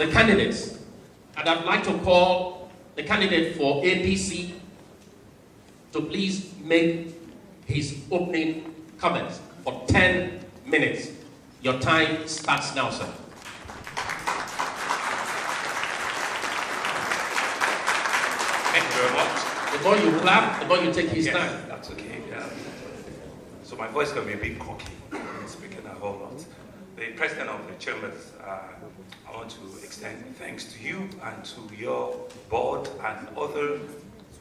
the candidates. And I'd like to call the candidate for APC to please make his opening comments for 10 minutes. Your time starts now, sir. Thank you very much. The more you clap, the more you take his time. That's okay. Yeah. So my voice can be a bit cocky, speaking a whole lot. The president of the chambers, I want to extend thanks to you and to your board and other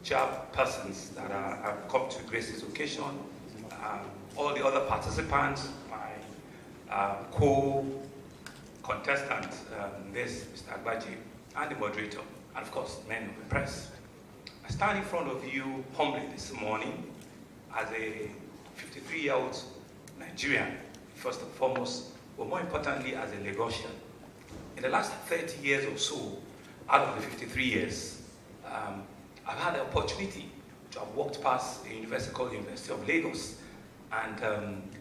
chairpersons that have come to grace this occasion. All the other participants, my co-contestant, this Mr. Agbaje, and the moderator, and of course, men of the press. I stand in front of you humbly this morning as a 53-year-old Nigerian, first and foremost, but more importantly as a Lagosian. In the last 30 years or so, out of the 53 years, I've had the opportunity to have walked past a university called the University of Lagos, and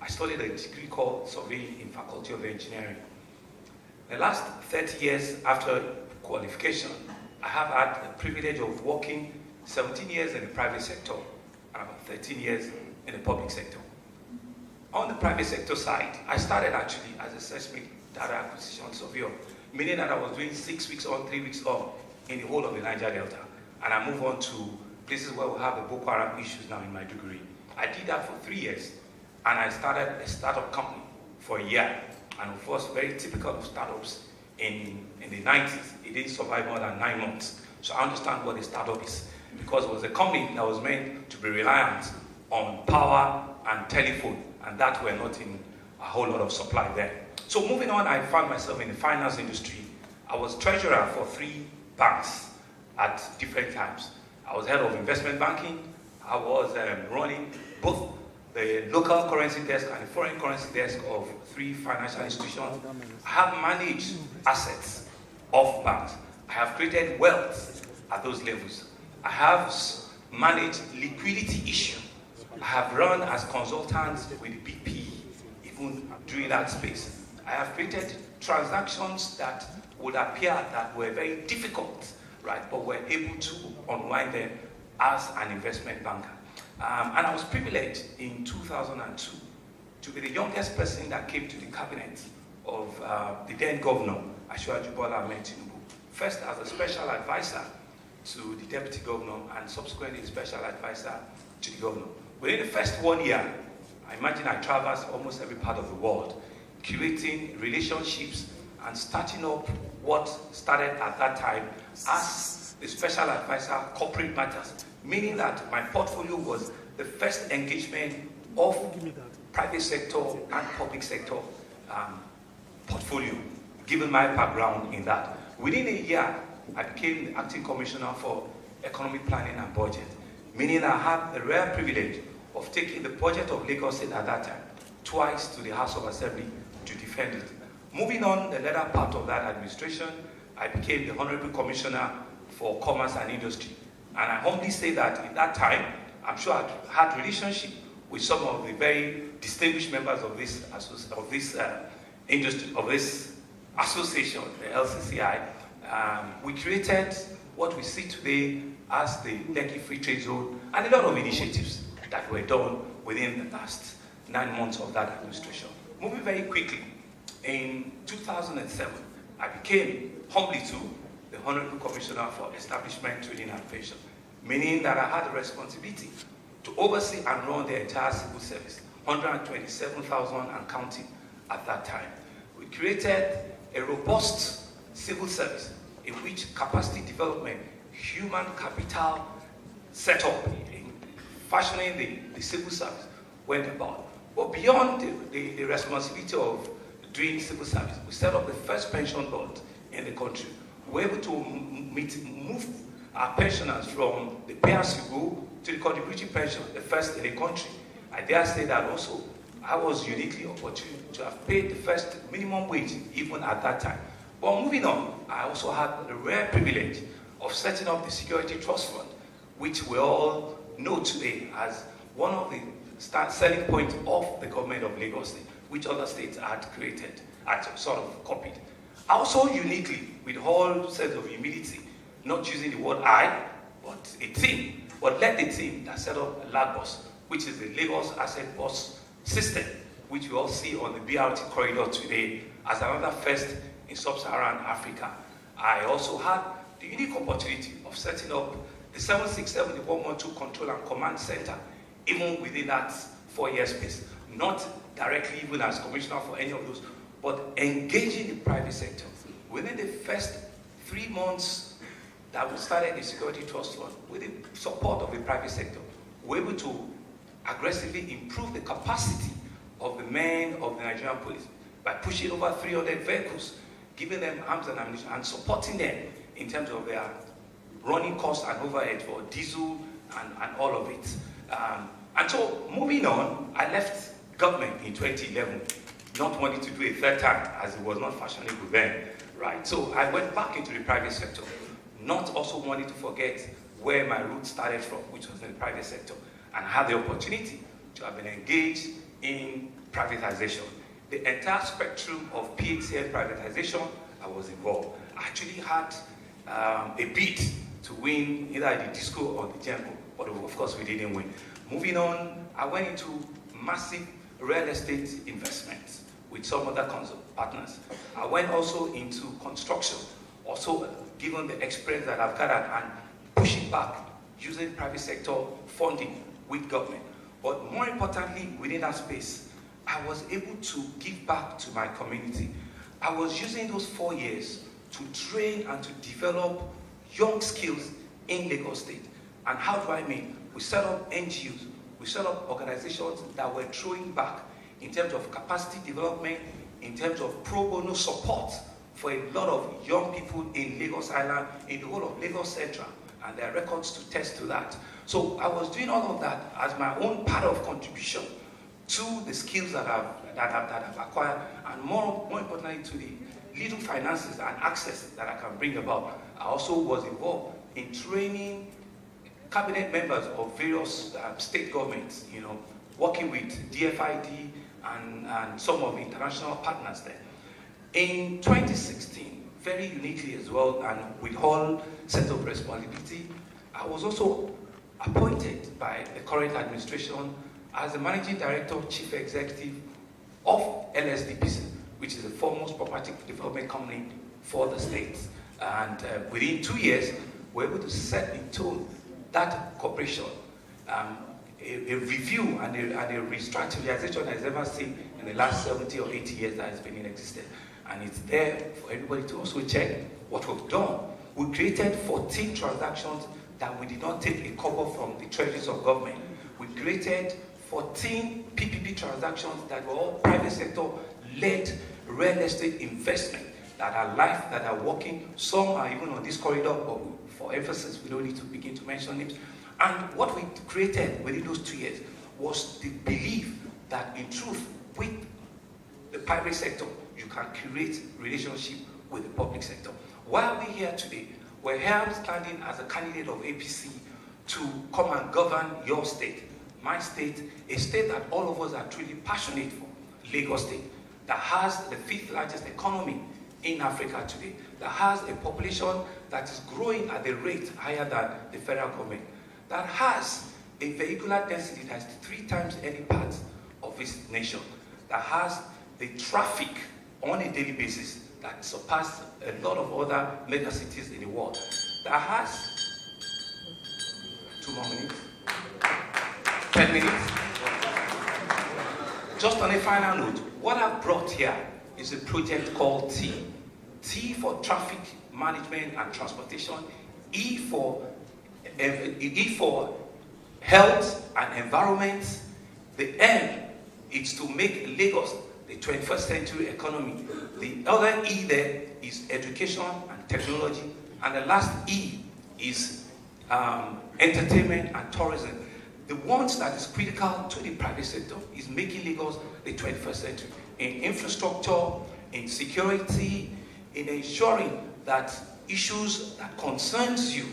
I studied a degree called surveying in Faculty of Engineering. The last 30 years after qualification, I have had the privilege of working 17 years in the private sector and about 13 years in the public sector. On the private sector side, I started actually as a seismic data acquisition surveyor, meaning that I was doing 6 weeks on, 3 weeks off in the whole of the Niger Delta. And I move on to places where we have the Boko Haram issues now in my degree. I did that for 3 years, and I started a startup company for a year. And of course, very typical of startups in the 90s. It didn't survive more than 9 months. So I understand what a startup is, because it was a company that was meant to be reliant on power and telephone, and that were not in a whole lot of supply there. So moving on, I found myself in the finance industry. I was treasurer for 3 banks at different times. I was head of investment banking. I was running both the local currency desk and the foreign currency desk of 3 financial institutions. I have managed assets of banks. I have created wealth at those levels. I have managed liquidity issue. I have run as consultant with BP, even during that space. I have created transactions that would appear that were very difficult, right, but were able to unwind them as an investment banker. And I was privileged in 2002 to be the youngest person that came to the cabinet of the then governor, Asiwaju Bola Ahmed Tinubu, first as a special advisor to the deputy governor and subsequently special advisor to the governor. Within the first 1 year, I imagine I traversed almost every part of the world, creating relationships and starting up what started at that time as the special advisor corporate matters, meaning that my portfolio was the first engagement of private sector and public sector portfolio, given my background in that. Within a year, I became the acting commissioner for economic planning and budget, meaning I have the rare privilege of taking the budget of Lagos State at that time twice to the House of Assembly to defend it. Moving on, the latter part of that administration, I became the Honorable Commissioner for Commerce and Industry. And I humbly say that in that time, I'm sure I had relationship with some of the very distinguished members of this association, the LCCI. We created what we see today as the Lekki Free Trade Zone, and a lot of initiatives that were done within the last 9 months of that administration. Moving very quickly, in 2007, I became, humbly too, the Honorable Commissioner for Establishment, Training and Pension, meaning that I had the responsibility to oversee and run the entire civil service, 127,000 and counting at that time. We created a robust civil service in which capacity development, human capital setup, in fashioning the civil service went about. But beyond the responsibility of doing civil service, we set up the first pension board in the country. We were able to move our pensioners from the pay-as-you-go to the contributory pension, the first in the country. I dare say that also I was uniquely opportune to have paid the first minimum wage even at that time. But moving on, I also had the rare privilege of setting up the Security Trust Fund, which we all know today as one of the selling points of the government of Lagos State, which other states had created, had sort of copied. Also uniquely, with all sense of humility, not using the word I, but a team, but led the team that set up Lagos, which is the Lagos Asset Bus System, which we all see on the BRT corridor today as another first in sub-Saharan Africa. I also had the unique opportunity of setting up the 767, the 112 Control and Command Center, even within that 4-year space. Not directly even as commissioner for any of those, but engaging the private sector. Within the first 3 months that we started the Security Trust Fund, with the support of the private sector, we were able to aggressively improve the capacity of the men of the Nigerian police by pushing over 300 vehicles, giving them arms and ammunition, and supporting them in terms of their running costs and overhead for diesel and all of it. And so, moving on, I left government in 2011, not wanting to do a third time, as it was not fashionable then, right? So I went back into the private sector, not also wanting to forget where my roots started from, which was in the private sector, and I had the opportunity to have been engaged in privatization. The entire spectrum of PHCN privatization, I was involved. I actually had a bid to win either the disco or the Genco, but of course we didn't win. Moving on, I went into massive real estate investments with some other partners. I went also into construction, also given the experience that I've gathered and pushing back using private sector funding with government. But more importantly, within that space, I was able to give back to my community. I was using those 4 years to train and to develop young skills in Lagos State. And how do I mean? We set up NGOs, we set up organizations that were throwing back in terms of capacity development, in terms of pro bono support for a lot of young people in Lagos Island, in the whole of Lagos Central, and there are records to test to that. So I was doing all of that as my own part of contribution to the skills that I've acquired, and more importantly to the little finances and access that I can bring about. I also was involved in training cabinet members of various state governments, working with DFID and some of the international partners there. In 2016, very uniquely as well, and with whole sense of responsibility, I was also appointed by the current administration as the Managing Director, Chief Executive of LSDPC, which is the foremost property development company for the states. And within 2 years, we were able to set in tone that corporation, a review and a re-strategization has ever seen in the last 70 or 80 years that has been in existence. And it's there for everybody to also check what we've done. We created 14 transactions that we did not take a cover from the treasuries of government. We created 14 PPP transactions that were all private sector-led real estate investment that are live, that are working. Some are even on this corridor, but for emphasis, we don't need to begin to mention names. And what we created within those 2 years was the belief that in truth, with the private sector, you can create relationship with the public sector. Why are we here today? We're here standing as a candidate of APC to come and govern your state, my state, a state that all of us are truly passionate for, Lagos State, that has the 5th largest economy in Africa today, that has a population that is growing at a rate higher than the federal government, that has a vehicular density that is 3 times any part of its nation, that has the traffic on a daily basis that surpassed a lot of other megacities in the world, that has 2 more minutes, 10 minutes. Just on a final note, what I've brought here is a project called T. T for traffic management and transportation, E for health and environment. The M is to make Lagos the 21st century economy. The other E there is education and technology. And the last E is entertainment and tourism. The ones that is critical to the private sector is making Lagos the 21st century. In infrastructure, in security, in ensuring that issues that concerns you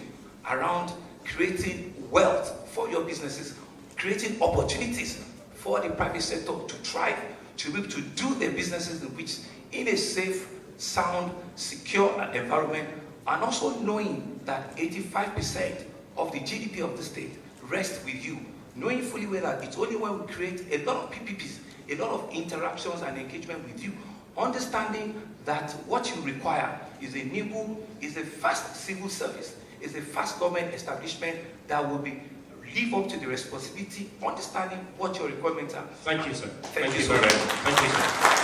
around creating wealth for your businesses, creating opportunities for the private sector to thrive, to be able to do their businesses in a safe sound, secure environment, and also knowing that 85% of the GDP of the state rests with you, knowing fully well that it's only when we create a lot of PPPs, a lot of interactions and engagement with you, understanding that what you require is a nimble, is a fast civil service, is a fast government establishment that will live up to the responsibility, understanding what your requirements are. Thank you, sir. Thank you so much. Thank you, sir.